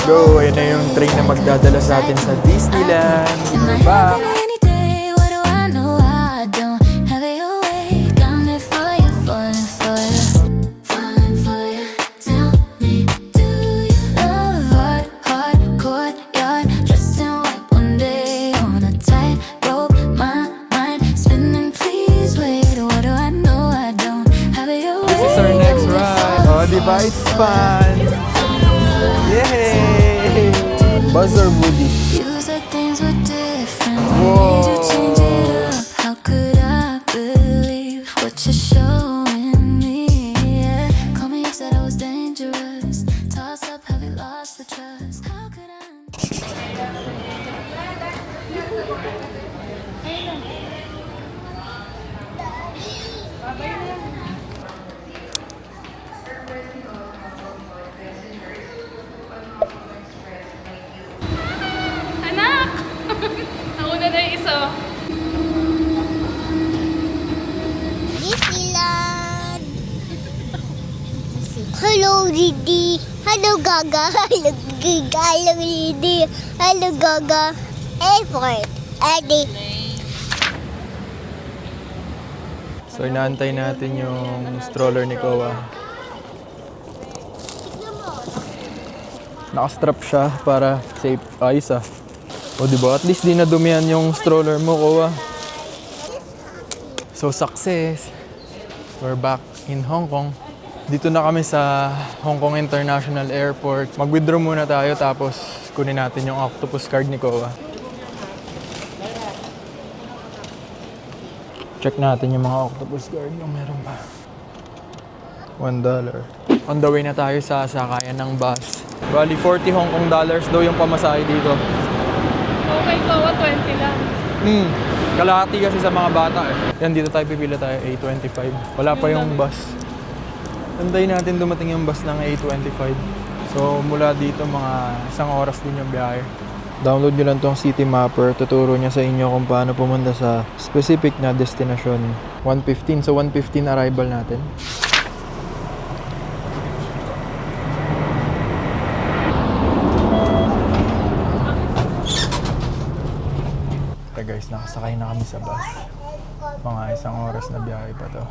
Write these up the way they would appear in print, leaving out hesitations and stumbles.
Go! Ayun na yung train na magdadala sa atin sa Disneyland. Diba? Diba? It's fun! Yay! Buzzer Woody. Whoa! How could I believe what you're showing me? Yeah. Call me up, said I was dangerous. Toss up, have you lost the trust? How could I? Anak! Nauna na yung isa. Disneyland! Hello, Didi. Hello, Gaga. Hello, Gaga. Hello, Didi. Hello, Gaga. Airport. Eddie. So, inaantay natin yung stroller ni Koa. Nakastrap siya para safe. Ayos ah. O diba? At least di nadumihan yung stroller mo, Koa. So, success. We're back in Hong Kong. Dito na kami sa Hong Kong International Airport. Mag-withdraw muna tayo tapos kunin natin yung octopus card ni Koa. Check natin yung mga octopus card yung meron pa. $1. On the way na tayo sa sakayan ng bus. Bali, 40 Hong Kong dollars daw yung pamasahe dito. Okay, Kowa, 20 lang. Kalahati kasi sa mga bata eh. Yan, dito tayo pipila tayo, A25. Wala pa yung bus. Antayin natin dumating yung bus ng A25. So, mula dito mga isang oras din yung biyahe. Download nyo lang tong City Mapper. Tuturo niya sa inyo kung paano pumunta sa specific na destination. 1:15. So, 1:15 arrival natin. Okay guys, nakasakay na kami sa bus. Mga isang oras na biyahe pa to.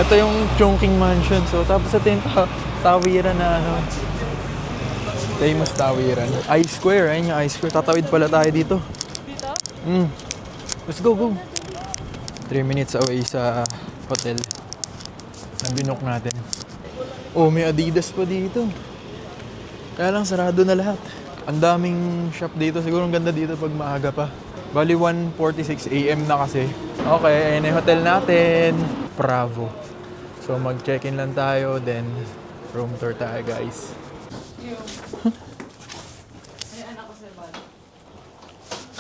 Ito yung Chongqing Mansion. So, tapos ito yung tawiran na ano. Famous tawiran. I-Square. Ayun yung I-Square. Tatawid pala tayo dito. Dito? Let's go, go. 3 minutes away sa hotel na binook natin. Oh, may Adidas pa dito. Kaya lang sarado na lahat. Ang daming shop dito. Siguro ang ganda dito pag maaga pa. Bali 1:46 AM na kasi. Okay, ayun na yung hotel natin. Bravo. So mag-check-in lang tayo, then room tour tayo guys.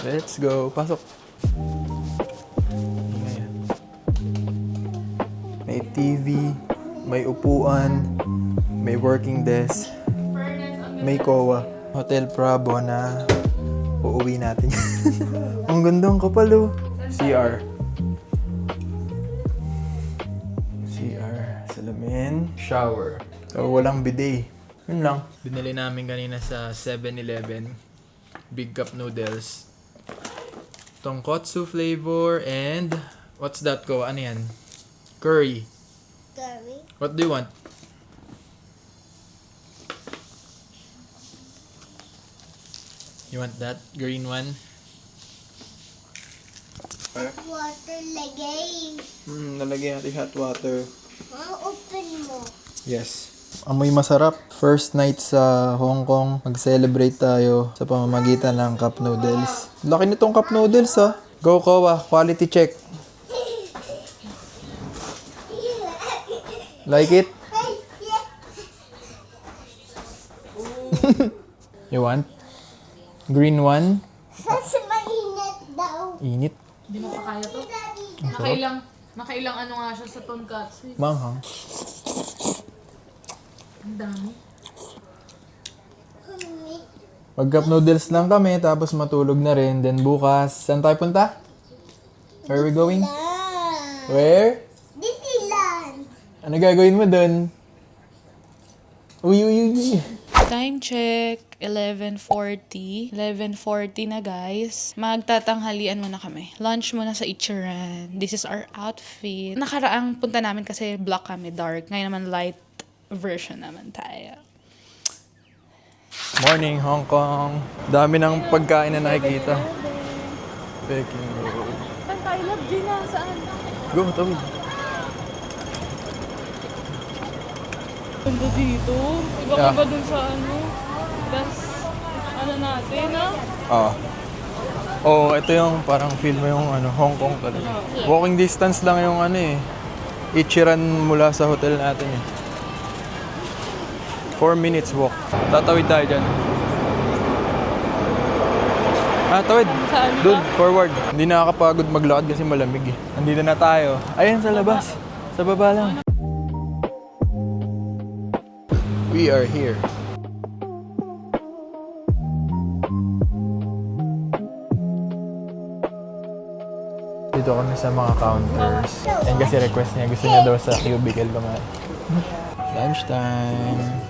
Let's go. Pasok. Ayan. May TV, may upuan, may working desk, may Koa. Hotel Bravo na uuwi natin. Ang gandang kapal oh. CR. Salamin. Shower. So, walang bidet. Yun lang. Binili namin kanina sa 7-Eleven. Big cup noodles. Tonkotsu flavor and... What's that ko? Ano yan? Curry. Curry. What do you want? You want that? Green one? Water lagay. Nalagyan natin hot water. Open mo. Yes. Amoy masarap. First night sa Hong Kong. Mag-celebrate tayo sa pamamagitan ng cup noodles. Laki nitong cup noodles ha. Go Kowa. Quality check. Like it? You want? Green one? Sa mainit daw. Init. Hindi mo pa kaya to? Ang sarap. Nakailang ano nga siya sa tonkatsu. Manghang. Ang dami. Mag cup noodles lang kami, tapos matulog na rin. Then bukas, saan tayo punta? Where are we going? Where? Disneyland. Ano gagawin mo dun? Uy, uy, uy, uy. Time check, 11:40. 11:40 na guys. Magtatanghalian muna kami. Lunch muna sa Ichiran. This is our outfit. Nakaraang punta namin kasi black kami, dark. Ngayon naman light version naman tayo. Morning, Hong Kong. Dami ng pagkain na nakikita. Peking roll. Saan tayo, Love? Gina, saan? Go, tawid. Ganda dito. Iba Yeah. ba dun sa ano? Das, ano natin, ah? Ah. Oh, ito yung parang feel mo yung ano, Hong Kong talaga. Walking distance lang yung ano eh. Ichiran mula sa hotel natin eh. 4 minutes walk. Tatawid tayo dyan. Tawid. Saan ba? Doon, forward. Hindi nakakapagod maglakad kasi malamig eh. Andito na tayo. Ayan sa labas. Sa baba lang. We are here. Dito kami sa mga counters. And kasi request niya, gusto niya daw sa cubicle kumain. Lunchtime.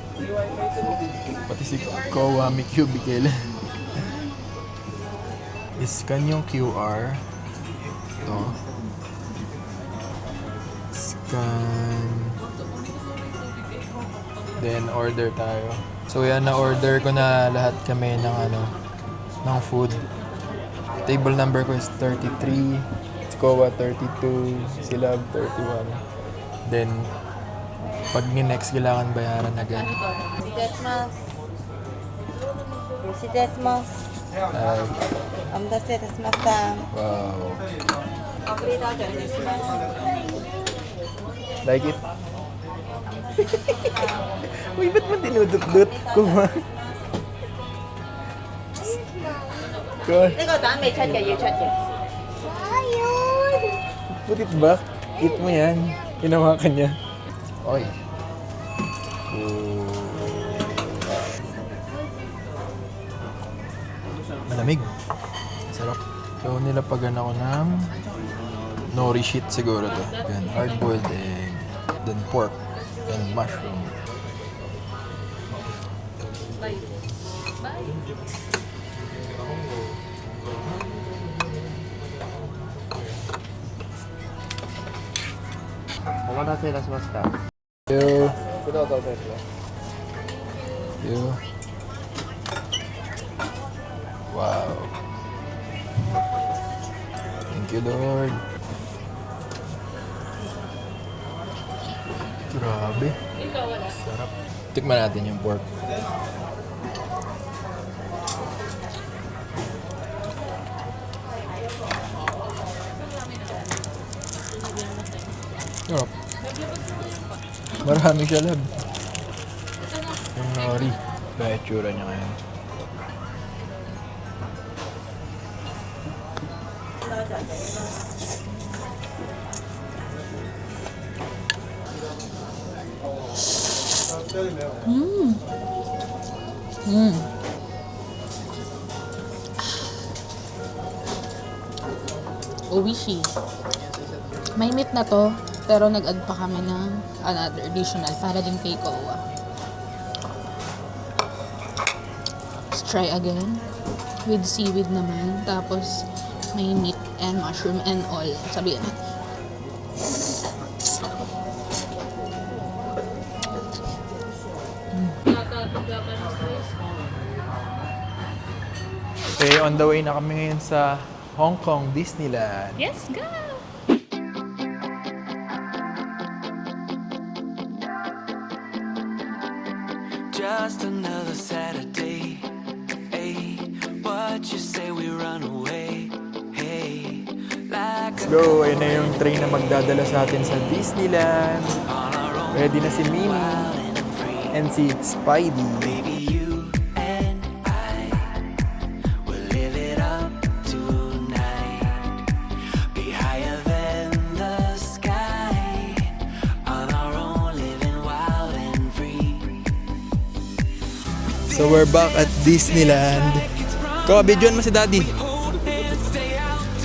Pati si Kowa may cubicle. Iscan yung QR. Ito. Scan. Then order tayo. So yan, na-order ko na lahat kami ng ano, ng food. Table number ko is 33. Si Kowa 32. Si Love 31. Then, pag ni-next, kailangan bayaran agad. 失礼いたします。失礼いたします。お待たせいたしました。 Wow. コンプリートアウトにします。 Like it? Uy, ba't mo dinudot-dot? Kuma. Gosh. 呢個蛋未出嘅，要出嘅。 Ayun. Put it back. Eat mo yan. Hinawakan niya. Oy. Malamig. Sarap. So, nilapagan ako ng nori sheet siguro to. Then, hard-boiled egg. Then, pork. Then, mushroom. You. You. Wow. Thank you, Lord. Grabe. Sarap. Tikman natin yung pork. Sarap. Marami siya, Lab. Yung nori. Kaya itsura niya ngayon. Oishi. May meat na to, pero nag-add pa kami ng another additional para din kay Kowa. Let's try again. With seaweed naman. Tapos, may meat and mushroom and all. Sabihin natin. Okay, on the way na kami ngayon sa Hong Kong Disneyland. Yes, go! Just another Saturday. Hey, what you say we run away? Hey, like Let's go! Ayun na yung train na magdadala sa atin sa Disneyland. on our own, Ready na si Minnie wild and free. and si Spidey. Baby, you So we're back at Disneyland. Ko, videoan mo si Daddy.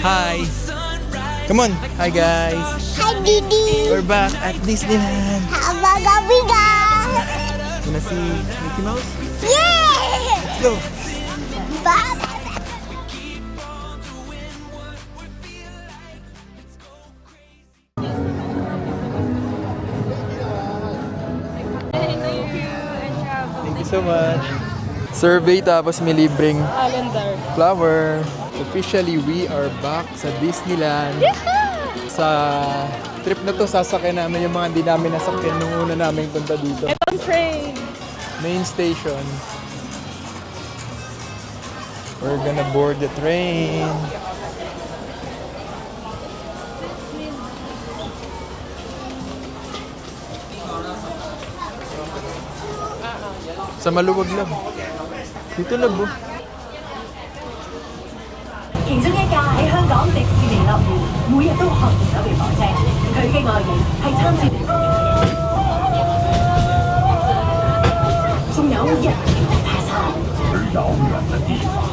Hi. Come on. Hi guys. Hi, Didi. We're back at Disneyland. Abaga-biga. Muna si Mickey Mouse. Yeah! Let's go. Bye. Thank you so much. Survey tapos may libreng flower. Officially, we are back sa Disneyland. Sa trip na to, sasakyan namin yung mga hindi namin nasakyan nung una namin punta dito. Itong train. Main station. We're gonna board the train. Sa maluwag lang. Dito na bo. 其中一架喺香港迪士尼樂園，每日都行走嘅火車，佢嘅外形係參照嚟仲有人形嘅 pass 而遙遠的地方。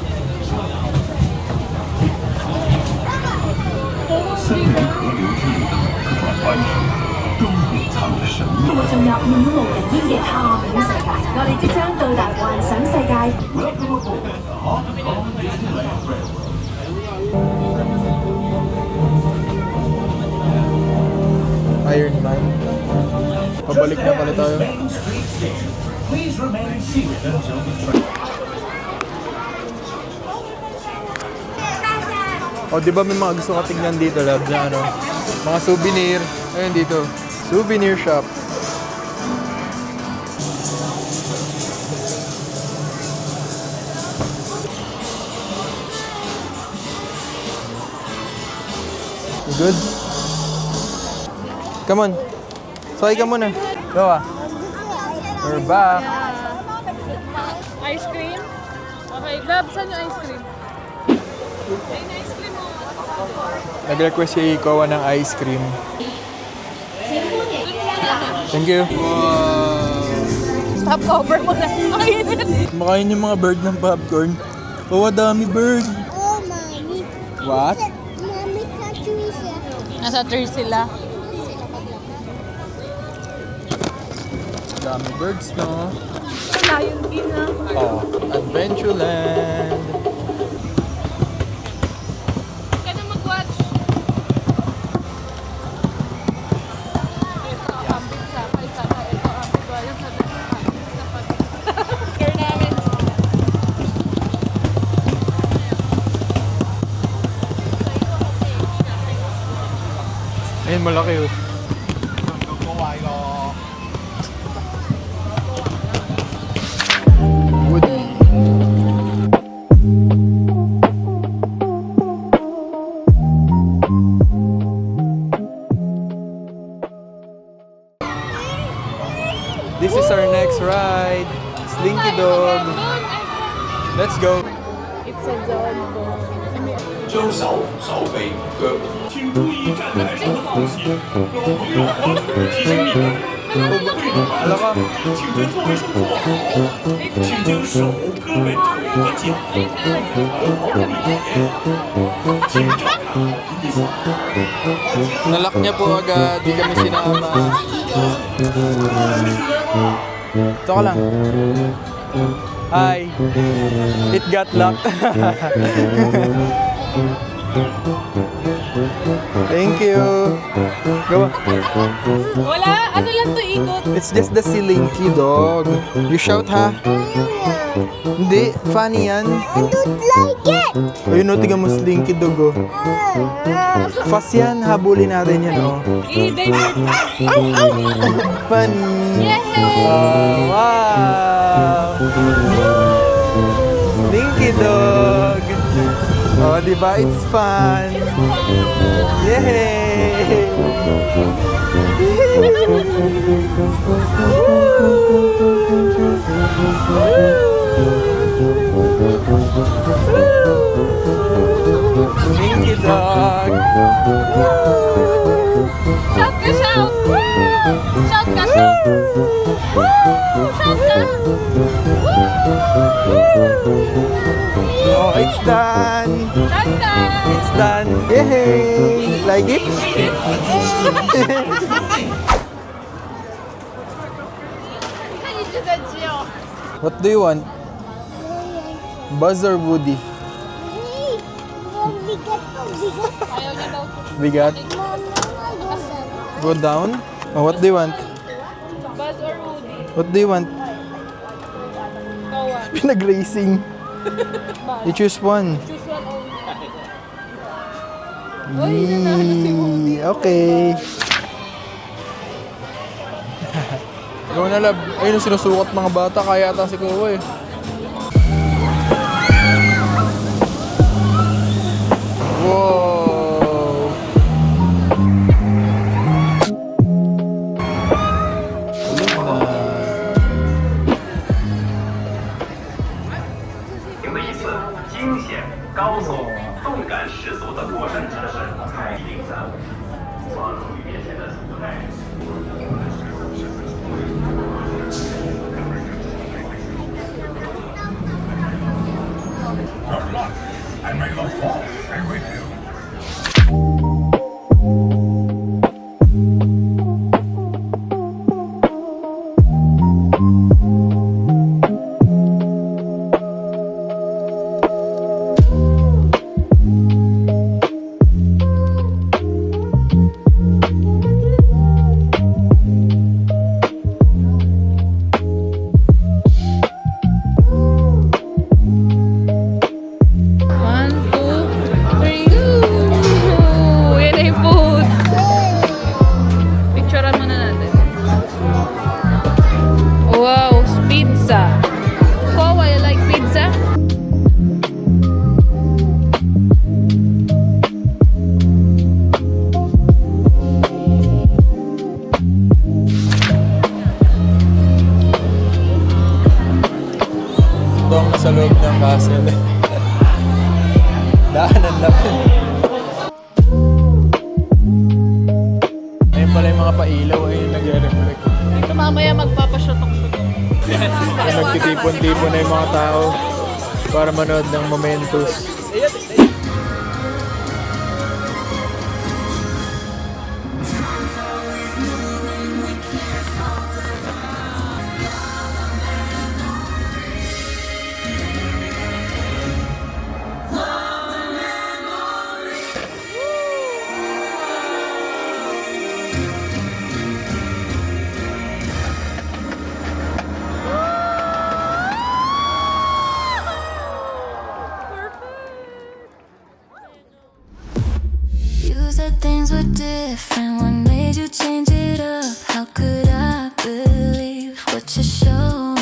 森林河流之旅的客轉彎處，終於藏着神秘。會進入渺無人煙嘅探險世界，我哋即將到達幻想世界。Iron Man. Pabalik na pala tayo. O, di ba may mga gusto ka tignan dito, lab, na ano? Mga souvenir. Ayun dito. Souvenir shop. You good? Come on. Sakay ka muna. Go ah. We're back. Ice cream? Okay, Gab, saan yung ice cream? Ayun, ice cream mo. Nag-request si Kowa ng ice cream. Thank you. Stop cover mo na. Mainit. Kumakain yung mga bird ng popcorn. Oh, dami bird. Oh, Mommy. What? Mommy, Patricia. Nasa third sila. Dami birds, no? Lion King na. Oh, Adventureland. Ka na mag-watch. Ito, ambing sa kalsada. Ito, ambing ko. Ayan sa care namin. Ayun, malaki oh. Woody. This is our next ride. Slinky Dog. Let's go. It's a dog. 将手手臂腳，請注意站台上的放鞋，若遇到黄灯提醒你们，Ala ka. 请在座位上坐好，请将手搁稳腿和脚，好礼节，请照看衣服。 Nalock niya po agad. Di kami sinama. Ito ka lang. Hi. It got locked. Thank you. Go. Wala, ano lang to ikot? It's just the Slinky Dog. You shout ha? Hindi, funny yan. I don't like it. Ayun o, tingnan mo Slinky Dog oh. Fast yan, habulin natin yan oh. David. Funny. Oh, wow. Slinky Dog. Oh, diba? It's fun. Yay! Slinky Dog. Shout ka, shout! Shout ka, shout! Oh, it's done! Shout ka! It's done! Yay! Like it? What do you want? Buzz or Woody? Bigat po, bigat. Ayaw niya daw. Bigat? Mama, Go down? Oh, what do you want? Buzz or Woody? What do you want? Go on. Pinag-racing. You choose one. Choose one only. Yee, okay. Ikaw na, lab. Ayun, sinusukat mga bata. Kaya ata si Kuya eh. Wow! 赢的一次惊险、高速、动感十足的过山车是103，放入面前的阻碍。One, two, three. Ooh, yan ay food. Picturean muna natin. Wow, pizza. Kowa, you like pizza? Ito ang nasa loob ng castle. Daanan lang. Ayun pala yung mga pailaw. Ayun, nagre-reflect. Ito mamaya magpapashotok-shotok. Ayun, nagtitipon-tipon na yung mga tao para manood ng Momentos. You said things were different. What made you change it up? How could I believe what you showed